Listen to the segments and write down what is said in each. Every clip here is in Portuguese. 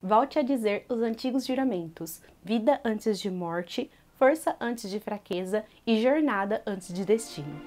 Volte a dizer os antigos juramentos: vida antes de morte, força antes de fraqueza e jornada antes de destino.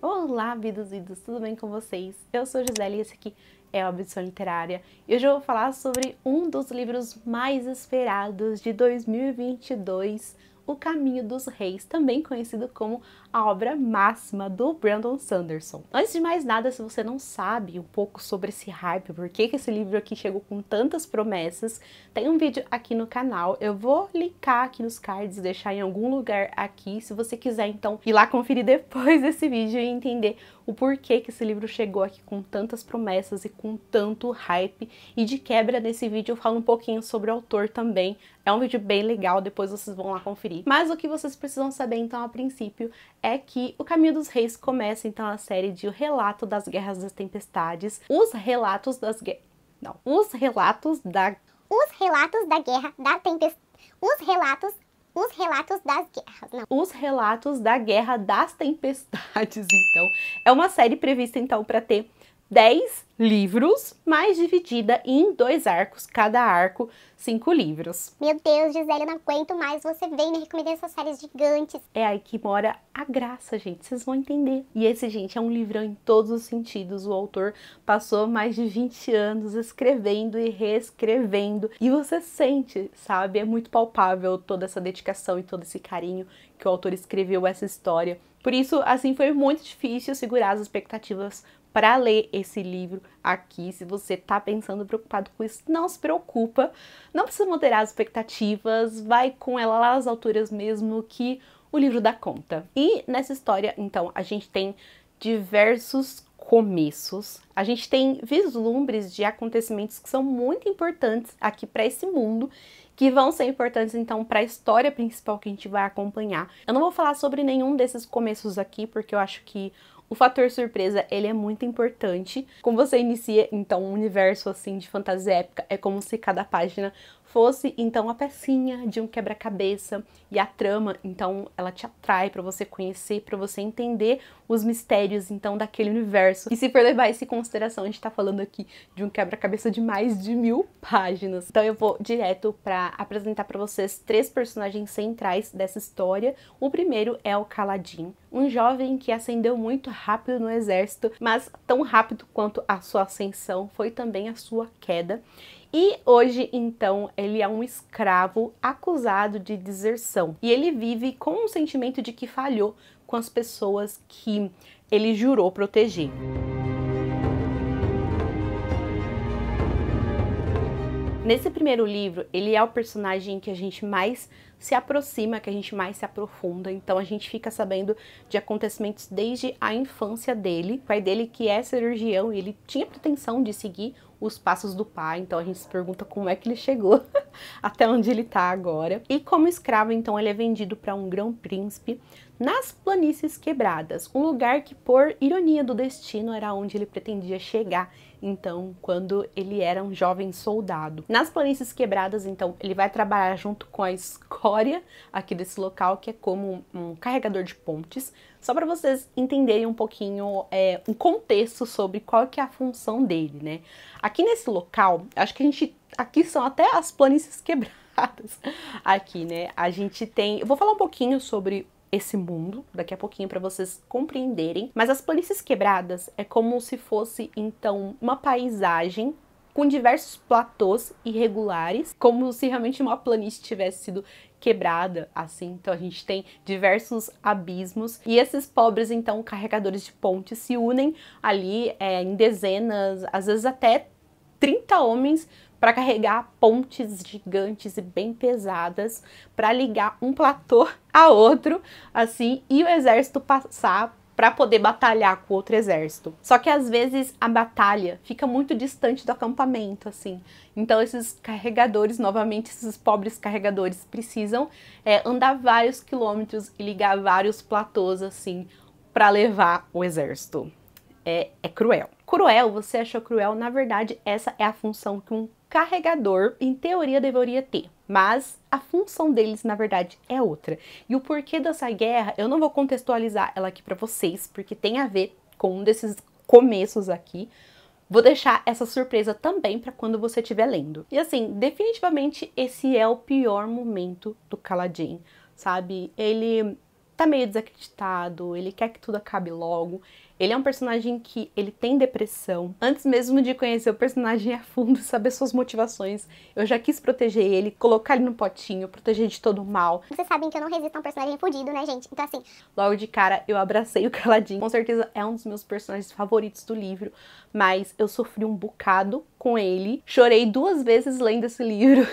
Olá, vidas, tudo bem com vocês? Eu sou Gisele e esse aqui é o Ambição Literária e hoje eu vou falar sobre um dos livros mais esperados de 2022, O Caminho dos Reis, também conhecido como a obra máxima do Brandon Sanderson. Antes de mais nada, se você não sabe um pouco sobre esse hype, por que esse livro aqui chegou com tantas promessas, tem um vídeo aqui no canal, eu vou linkar aqui nos cards, deixar em algum lugar aqui, se você quiser então ir lá conferir depois desse vídeo e entender o porquê que esse livro chegou aqui com tantas promessas e com tanto hype. E de quebra, nesse vídeo eu falo um pouquinho sobre o autor também. É um vídeo bem legal, depois vocês vão lá conferir. Mas o que vocês precisam saber então a princípio é que O Caminho dos Reis começa então a série de O Relato das Guerras das Tempestades. Os relatos da Guerra da Tempestade. Os relatos da Guerra das Tempestades, então. É uma série prevista, então, para ter 10 livros, mas dividida em 2 arcos, cada arco 5 livros. Meu Deus, Gisele, eu não aguento mais, você vem me recomendando essas séries gigantes. É aí que mora a graça, gente, vocês vão entender. E esse, gente, é um livrão em todos os sentidos. O autor passou mais de 20 anos escrevendo e reescrevendo. E você sente, sabe? É muito palpável toda essa dedicação e todo esse carinho que o autor escreveu essa história. Por isso, assim, foi muito difícil segurar as expectativas para ler esse livro aqui. Se você tá pensando, preocupado com isso, não se preocupa. Não precisa moderar as expectativas, vai com ela lá às alturas mesmo que o livro dá conta. E nessa história, então, a gente tem diversos começos, a gente tem vislumbres de acontecimentos que são muito importantes aqui para esse mundo, que vão ser importantes então para a história principal que a gente vai acompanhar. Eu não vou falar sobre nenhum desses começos aqui, porque eu acho que o fator surpresa, ele é muito importante. Como você inicia, então, um universo, assim, de fantasia épica, é como se cada página fosse, então, a pecinha de um quebra-cabeça. E a trama, então, ela te atrai para você conhecer, para você entender os mistérios, então, daquele universo. E se for levar isso em consideração, a gente tá falando aqui de um quebra-cabeça de mais de 1000 páginas. Então, eu vou direto para apresentar para vocês 3 personagens centrais dessa história. O primeiro é o Kaladin, um jovem que ascendeu muito rápido no exército, mas tão rápido quanto a sua ascensão foi também a sua queda. E hoje, então, ele é um escravo acusado de deserção. E ele vive com um sentimento de que falhou com as pessoas que ele jurou proteger. Nesse primeiro livro, ele é o personagem que a gente mais se aproxima, que a gente mais se aprofunda, então a gente fica sabendo de acontecimentos desde a infância dele. O pai dele, que é cirurgião, e ele tinha pretensão de seguir os passos do pai, então a gente se pergunta como é que ele chegou até onde ele tá agora. E como escravo, então, ele é vendido para um grão-príncipe nas Planícies Quebradas, um lugar que, por ironia do destino, era onde ele pretendia chegar, então, quando ele era um jovem soldado. Nas Planícies Quebradas, então, ele vai trabalhar junto com a escória aqui desse local, que é como um carregador de pontes, só para vocês entenderem um pouquinho um contexto sobre qual que é a função dele, né? Aqui nesse local, acho que aqui são até as Planícies Quebradas, aqui, né? A gente tem, eu vou falar um pouquinho sobre esse mundo daqui a pouquinho para vocês compreenderem, mas as Planícies Quebradas é como se fosse então uma paisagem com diversos platôs irregulares, como se realmente uma planície tivesse sido quebrada, assim. Então a gente tem diversos abismos e esses pobres, então, carregadores de pontes se unem ali em dezenas, às vezes até 30 homens para carregar pontes gigantes e bem pesadas para ligar um platô a outro, assim, e o exército passar para poder batalhar com outro exército. Só que às vezes a batalha fica muito distante do acampamento, assim. Então esses carregadores, novamente, esses pobres carregadores precisam andar vários quilômetros e ligar vários platôs, assim, para levar o exército. É cruel. cruel, você achou cruel, na verdade essa é a função que um carregador, em teoria, deveria ter. Mas a função deles, na verdade, é outra. E o porquê dessa guerra, eu não vou contextualizar ela aqui pra vocês, porque tem a ver com um desses começos aqui. Vou deixar essa surpresa também para quando você estiver lendo. E assim, definitivamente esse é o pior momento do Kaladin, sabe? Ele tá meio desacreditado, ele quer que tudo acabe logo. Ele é um personagem que ele tem depressão. Antes mesmo de conhecer o personagem a fundo, saber suas motivações, eu já quis proteger ele, colocar ele no potinho, proteger de todo o mal. Vocês sabem que eu não resisto a um personagem fudido, né, gente? Então assim, logo de cara eu abracei o Kaladin. Com certeza é um dos meus personagens favoritos do livro, mas eu sofri um bocado com ele. Chorei 2 vezes lendo esse livro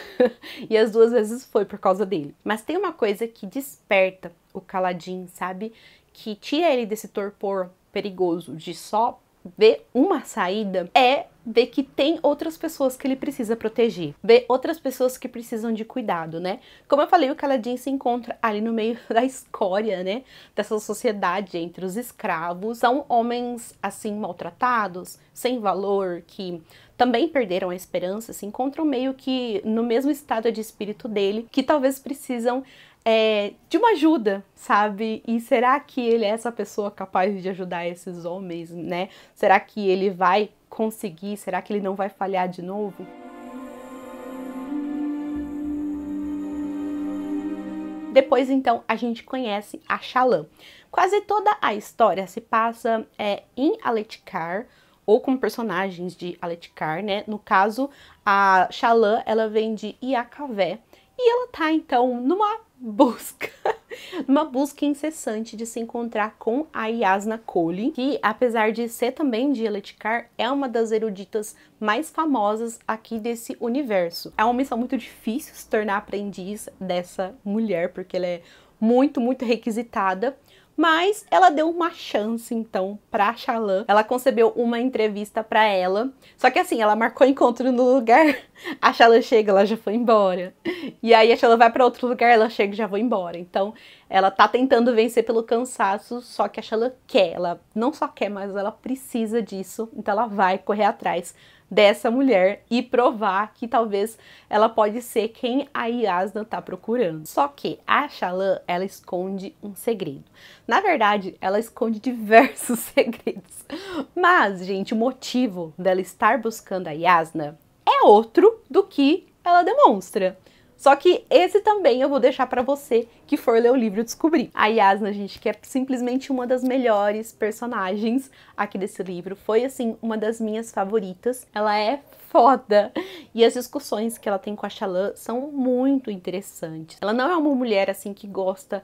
e as 2 vezes foi por causa dele. Mas tem uma coisa que desperta o Kaladin, sabe? Que tira ele desse torpor perigoso de só ver uma saída, é ver que tem outras pessoas que ele precisa proteger, ver outras pessoas que precisam de cuidado, né? Como eu falei, o Kaladin se encontra ali no meio da escória, né? Dessa sociedade entre os escravos. São homens, assim, maltratados, sem valor, que também perderam a esperança, se encontram meio que no mesmo estado de espírito dele, que talvez precisam de uma ajuda, sabe? E será que ele é essa pessoa capaz de ajudar esses homens, né? Será que ele vai conseguir? Será que ele não vai falhar de novo? Depois, então, a gente conhece a Shallan. Quase toda a história se passa em Aletikar, ou com personagens de Aletikar, né? No caso, a Shallan, ela vem de Iakavé, e ela tá, então, numa busca incessante de se encontrar com a Jasnah Kholin, que, apesar de ser também de Aletikar, é uma das eruditas mais famosas aqui desse universo. É uma missão muito difícil se tornar aprendiz dessa mulher, porque ela é muito, muito requisitada. Mas ela deu uma chance, então, pra Shallan. Ela concebeu uma entrevista pra ela. Só que assim, ela marcou encontro no lugar. A Shallan chega, ela já foi embora. E aí a Shallan vai pra outro lugar, ela chega e já foi embora. Então, ela tá tentando vencer pelo cansaço, só que a Shallan quer. Ela não só quer, mas ela precisa disso. Então ela vai correr atrás dessa mulher e provar que talvez ela pode ser quem a Jasnah tá procurando. Só que a Shallan, ela esconde um segredo. Na verdade, ela esconde diversos segredos. Mas, gente, o motivo dela estar buscando a Jasnah é outro do que ela demonstra. Só que esse também eu vou deixar pra você que for ler o livro descobrir. A Jasnah, gente, que é simplesmente uma das melhores personagens aqui desse livro. Foi, assim, uma das minhas favoritas. Ela é foda. E as discussões que ela tem com a Shallan são muito interessantes. Ela não é uma mulher, assim, que gosta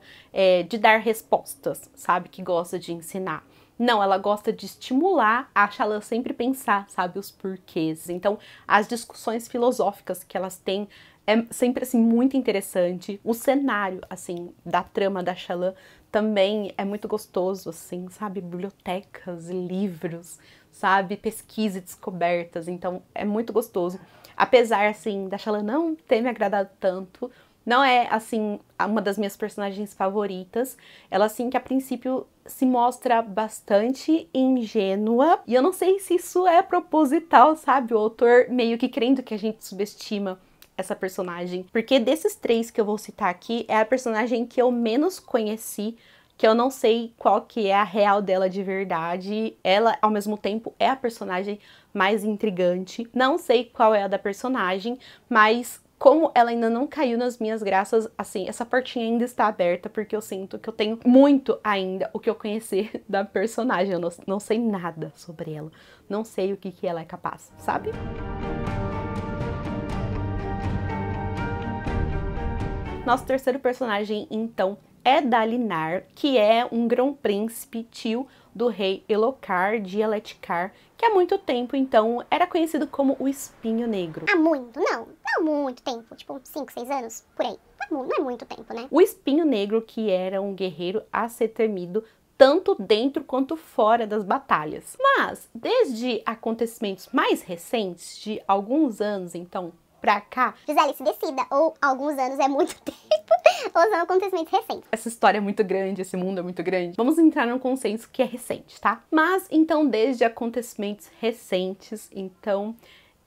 de dar respostas, sabe? Que gosta de ensinar. Não, ela gosta de estimular a Shallan sempre pensar, sabe? Os porquês. Então, as discussões filosóficas que elas têm é sempre, assim, muito interessante. O cenário, assim, da trama da Shallan também é muito gostoso, assim, sabe? Bibliotecas e livros, sabe? Pesquisa e descobertas. Então, é muito gostoso. Apesar, assim, da Shallan não ter me agradado tanto, não é, assim, uma das minhas personagens favoritas. Ela, assim, que a princípio se mostra bastante ingênua. E eu não sei se isso é proposital, sabe? O autor meio que crendo que a gente subestima essa personagem. Porque desses 3 que eu vou citar aqui, é a personagem que eu menos conheci, que eu não sei qual que é a real dela de verdade. Ela, ao mesmo tempo, é a personagem mais intrigante. Não sei qual é a da personagem, mas como ela ainda não caiu nas minhas graças, assim, essa portinha ainda está aberta, porque eu sinto que eu tenho muito ainda o que eu conhecer da personagem. Eu não sei nada sobre ela. Não sei o que ela é capaz, sabe? Nosso terceiro personagem, então, é Dalinar, que é um grão-príncipe tio do rei Elhokar de Aletikar, que há muito tempo, então, era conhecido como o Espinho Negro. há muito, não muito tempo, tipo 5, 6 anos, por aí. Não é muito tempo, né? O Espinho Negro, que era um guerreiro a ser temido tanto dentro quanto fora das batalhas. Mas, desde acontecimentos mais recentes, de alguns anos, então, pra cá. Gisele, se decida, ou alguns anos é muito tempo, ou são acontecimentos recentes. Essa história é muito grande, esse mundo é muito grande. Vamos entrar num consenso que é recente, tá? Mas, então, desde acontecimentos recentes, então,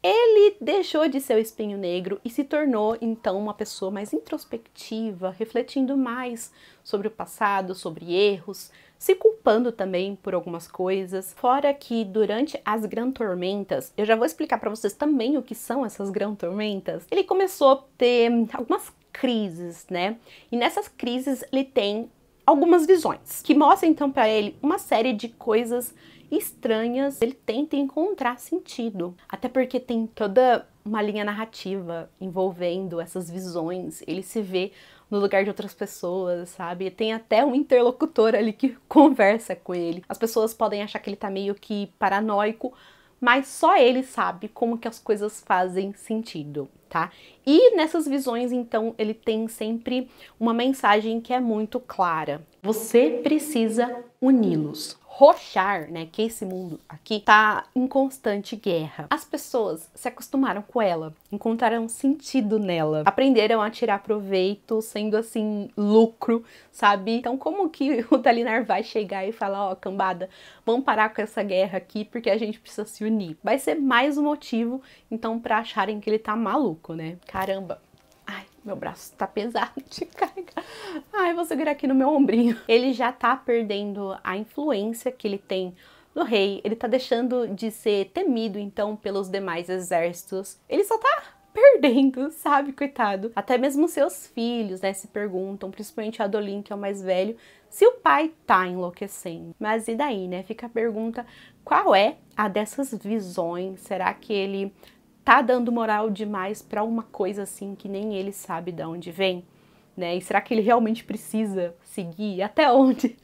ele deixou de ser o espinho negro e se tornou, então, uma pessoa mais introspectiva, refletindo mais sobre o passado, sobre erros, se culpando também por algumas coisas. Fora que durante as Grã-Tormentas, eu já vou explicar pra vocês também o que são essas Grã-Tormentas, ele começou a ter algumas crises, né? E nessas crises ele tem algumas visões que mostram então pra ele uma série de coisas estranhas. Ele tenta encontrar sentido, até porque tem toda uma linha narrativa envolvendo essas visões. Ele se vê no lugar de outras pessoas, sabe? Tem até um interlocutor ali que conversa com ele. As pessoas podem achar que ele tá meio que paranoico, mas só ele sabe como que as coisas fazem sentido, tá? E nessas visões, então, ele tem sempre uma mensagem que é muito clara. Você precisa uni-los. Roshar, né, que esse mundo aqui tá em constante guerra. As pessoas se acostumaram com ela, encontraram sentido nela, aprenderam a tirar proveito, sendo assim, lucro, sabe? Então como que o Dalinar vai chegar e falar, ó, cambada, vamos parar com essa guerra aqui porque a gente precisa se unir? Vai ser mais um motivo, então, pra acharem que ele tá maluco, né? Caramba. Ai, meu braço tá pesado de carga. Ai, vou segurar aqui no meu ombrinho. Ele já tá perdendo a influência que ele tem no rei. Ele tá deixando de ser temido, então, pelos demais exércitos. Ele só tá perdendo, sabe, coitado. Até mesmo seus filhos, né, se perguntam, principalmente a Adolin, que é o mais velho, se o pai tá enlouquecendo. Mas e daí, né? Fica a pergunta, qual é a dessas visões? Será que ele tá dando moral demais pra uma coisa assim que nem ele sabe de onde vem, né? E será que ele realmente precisa seguir? Até onde?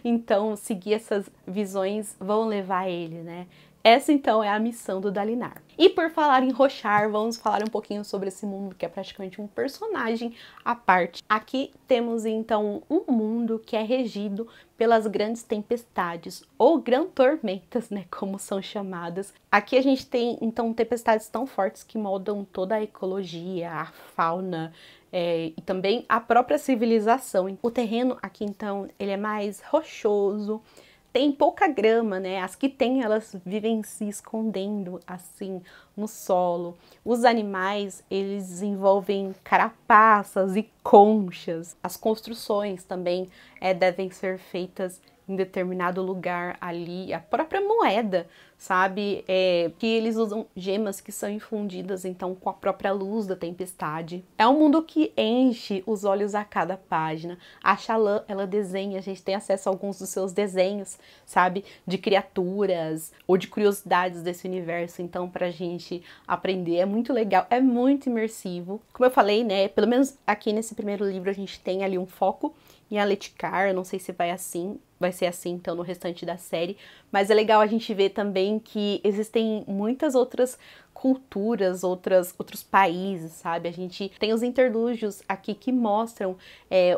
Então, seguir essas visões vão levar ele, né? Essa, então, é a missão do Dalinar. E por falar em Roshar, vamos falar um pouquinho sobre esse mundo, que é praticamente um personagem à parte. Aqui temos, então, um mundo que é regido pelas grandes tempestades, ou Grã-Tormentas, né, como são chamadas. Aqui a gente tem, então, tempestades tão fortes que moldam toda a ecologia, a fauna, e também a própria civilização. O terreno aqui, então, ele é mais rochoso, tem pouca grama, né? As que tem, elas vivem se escondendo, assim, no solo. Os animais, eles desenvolvem carapaças e conchas. As construções também devem ser feitas em determinado lugar ali. A própria moeda, sabe? Que eles usam gemas que são infundidas, então, com a própria luz da tempestade. É um mundo que enche os olhos a cada página. A Shallan, ela desenha, a gente tem acesso a alguns dos seus desenhos, sabe? De criaturas ou de curiosidades desse universo, então, pra gente aprender. É muito legal, é muito imersivo. Como eu falei, né? Pelo menos aqui nesse primeiro livro a gente tem ali um foco em Aletikar, eu não sei se vai ser assim então no restante da série, mas é legal a gente ver também que existem muitas outras culturas, outros países, sabe? A gente tem os interlúdios aqui que mostram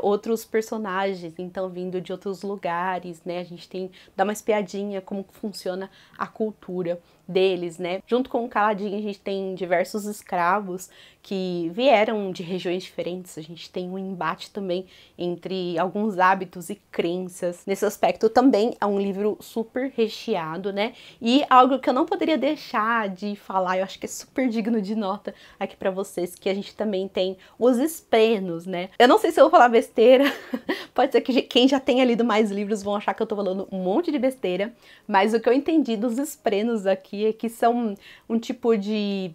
outros personagens, então vindo de outros lugares, né? A gente dá uma espiadinha como funciona a cultura deles, né? Junto com o Kaladin, a gente tem diversos escravos que vieram de regiões diferentes. A gente tem um embate também entre alguns hábitos e crenças. Nesse aspecto também é um livro super recheado, né? E algo que eu não poderia deixar de falar, eu acho que é super digno de nota aqui pra vocês, que a gente também tem os esprenos, né? Eu não sei se eu vou falar besteira, pode ser que quem já tenha lido mais livros vão achar que eu tô falando um monte de besteira, mas o que eu entendi dos esprenos aqui é que são um tipo de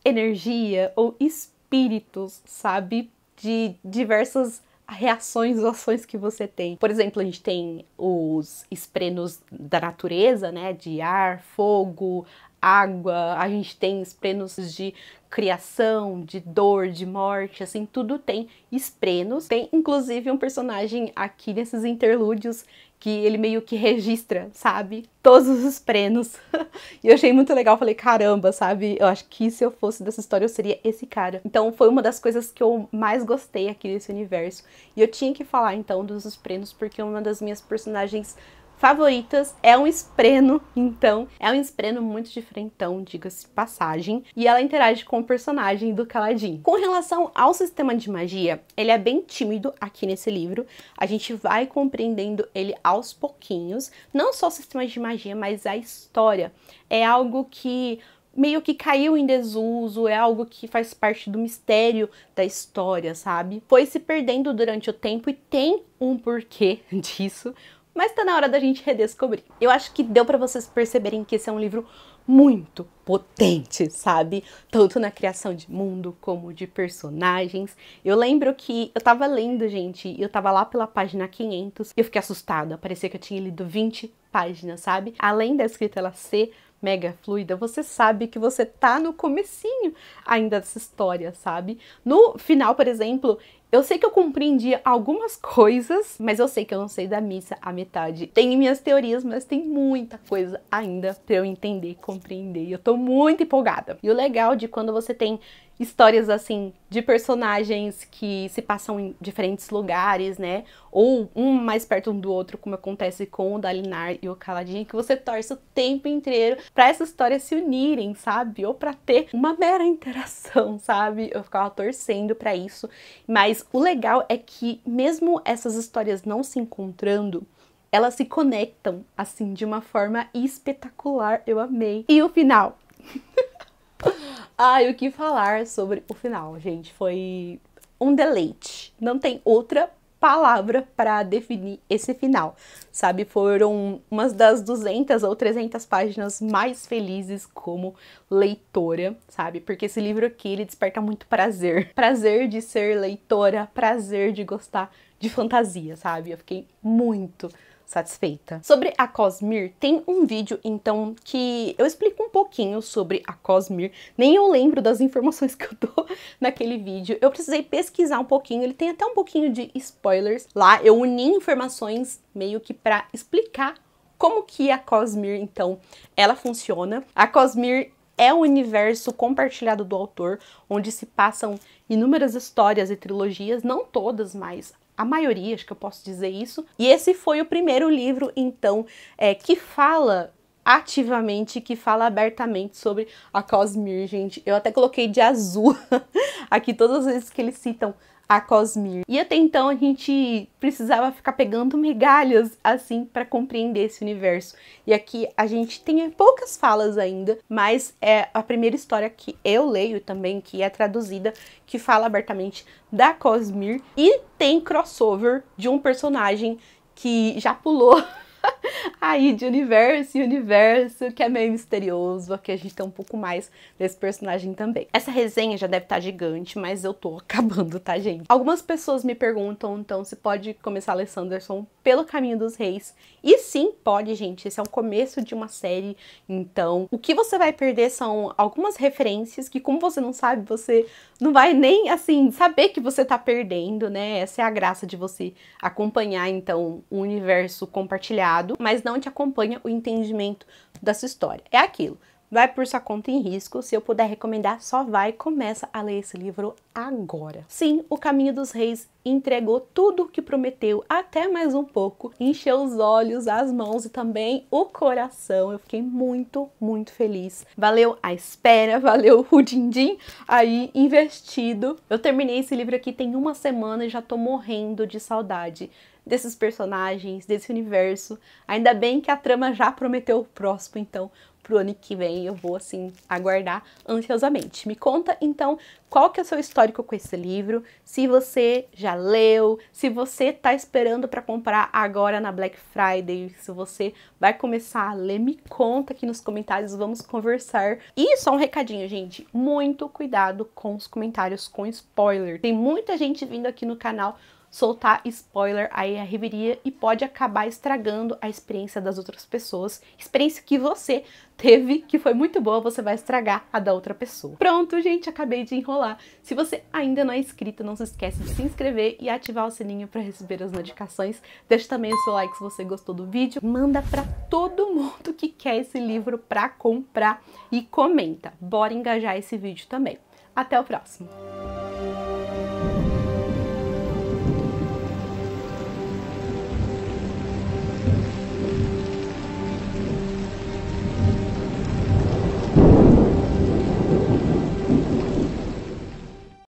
energia ou espíritos, sabe? De diversas reações ou ações que você tem. Por exemplo, a gente tem os esprenos da natureza, né? De ar, fogo, água, a gente tem esprenos de criação, de dor, de morte, assim, tudo tem esprenos. Tem inclusive um personagem aqui nesses interlúdios que ele meio que registra, sabe? Todos os esprenos. E eu achei muito legal, falei, caramba, sabe? Eu acho que se eu fosse dessa história eu seria esse cara. Então foi uma das coisas que eu mais gostei aqui desse universo. E eu tinha que falar então dos esprenos porque é uma das minhas personagens favoritas. É um espreno, então. É um espreno muito diferentão, diga-se de passagem. E ela interage com o personagem do Kaladin. Com relação ao sistema de magia, ele é bem tímido aqui nesse livro. A gente vai compreendendo ele aos pouquinhos. Não só o sistema de magia, mas a história. É algo que meio que caiu em desuso, é algo que faz parte do mistério da história, sabe? Foi se perdendo durante o tempo e tem um porquê disso, mas tá na hora da gente redescobrir. Eu acho que deu pra vocês perceberem que esse é um livro muito potente, sabe? Tanto na criação de mundo como de personagens. Eu lembro que eu tava lendo, gente, e eu tava lá pela página 500 e eu fiquei assustada. Parecia que eu tinha lido 20 páginas, sabe? Além da escrita ela ser mega fluida, você sabe que você tá no comecinho ainda dessa história, sabe? No final, por exemplo, eu sei que eu compreendi algumas coisas, mas eu sei que eu não sei da missa à metade. Tenho minhas teorias, mas tem muita coisa ainda pra eu entender, compreender. E eu tô muito empolgada. E o legal de quando você tem histórias, assim, de personagens que se passam em diferentes lugares, né? Ou um mais perto um do outro, como acontece com o Dalinar e o Kaladin, que você torce o tempo inteiro pra essas histórias se unirem, sabe? Ou pra ter uma mera interação, sabe? Eu ficava torcendo pra isso. Mas o legal é que, mesmo essas histórias não se encontrando, elas se conectam, assim, de uma forma espetacular. Eu amei. E o final? Ai, o que falar sobre o final, gente? Foi um deleite. Não tem outra palavra para definir esse final, sabe? Foram umas das 200 ou 300 páginas mais felizes como leitora, sabe? Porque esse livro aqui, ele desperta muito prazer. Prazer de ser leitora, prazer de gostar de fantasia, sabe? Eu fiquei muito satisfeita. Sobre a Cosmere, tem um vídeo, então, que eu explico um pouquinho sobre a Cosmere. Nem eu lembro das informações que eu dou naquele vídeo. Eu precisei pesquisar um pouquinho, ele tem até um pouquinho de spoilers lá. Eu uni informações meio que pra explicar como que a Cosmere, então, ela funciona. A Cosmere é um universo compartilhado do autor, onde se passam inúmeras histórias e trilogias, não todas, mas a maioria, acho que eu posso dizer isso. E esse foi o primeiro livro, então, que fala ativamente, que fala abertamente sobre a Cosmere, gente. Eu até coloquei de azul aqui todas as vezes que eles citam a Cosmere. E até então a gente precisava ficar pegando migalhas assim para compreender esse universo. E aqui a gente tem poucas falas ainda, mas é a primeira história que eu leio também, que é traduzida, que fala abertamente da Cosmere. E tem crossover de um personagem que já pulou aí de universo em universo, que é meio misterioso. Aqui a gente tem um pouco mais desse personagem também. Essa resenha já deve estar gigante, mas eu tô acabando, tá, gente? Algumas pessoas me perguntam, então, se pode começar a ler Sanderson pelo Caminho dos Reis. E sim, pode, gente. Esse é o começo de uma série, então o que você vai perder são algumas referências que, como você não sabe, você não vai nem, assim, saber que você tá perdendo, né? Essa é a graça de você acompanhar, então, um universo compartilhado, mas não te acompanha o entendimento da sua história. É aquilo. Vai por sua conta em risco. Se eu puder recomendar, só vai e começa a ler esse livro agora. Sim, O Caminho dos Reis entregou tudo o que prometeu, até mais um pouco. Encheu os olhos, as mãos e também o coração. Eu fiquei muito, muito feliz. Valeu a espera, valeu o din-din aí investido. Eu terminei esse livro aqui tem uma semana e já tô morrendo de saudade desses personagens, desse universo. Ainda bem que a trama já prometeu o próximo, então pro ano que vem eu vou, assim, aguardar ansiosamente. Me conta, então, qual que é o seu histórico com esse livro, se você já leu, se você tá esperando para comprar agora na Black Friday, se você vai começar a ler, me conta aqui nos comentários, vamos conversar. E só um recadinho, gente, muito cuidado com os comentários com spoiler. Tem muita gente vindo aqui no canal soltar spoiler aí a reveria e pode acabar estragando a experiência das outras pessoas. Experiência que você teve, que foi muito boa, você vai estragar a da outra pessoa. Pronto, gente, acabei de enrolar. Se você ainda não é inscrito, não se esquece de se inscrever e ativar o sininho para receber as notificações. Deixa também o seu like se você gostou do vídeo. Manda para todo mundo que quer esse livro para comprar e comenta. Bora engajar esse vídeo também. Até o próximo!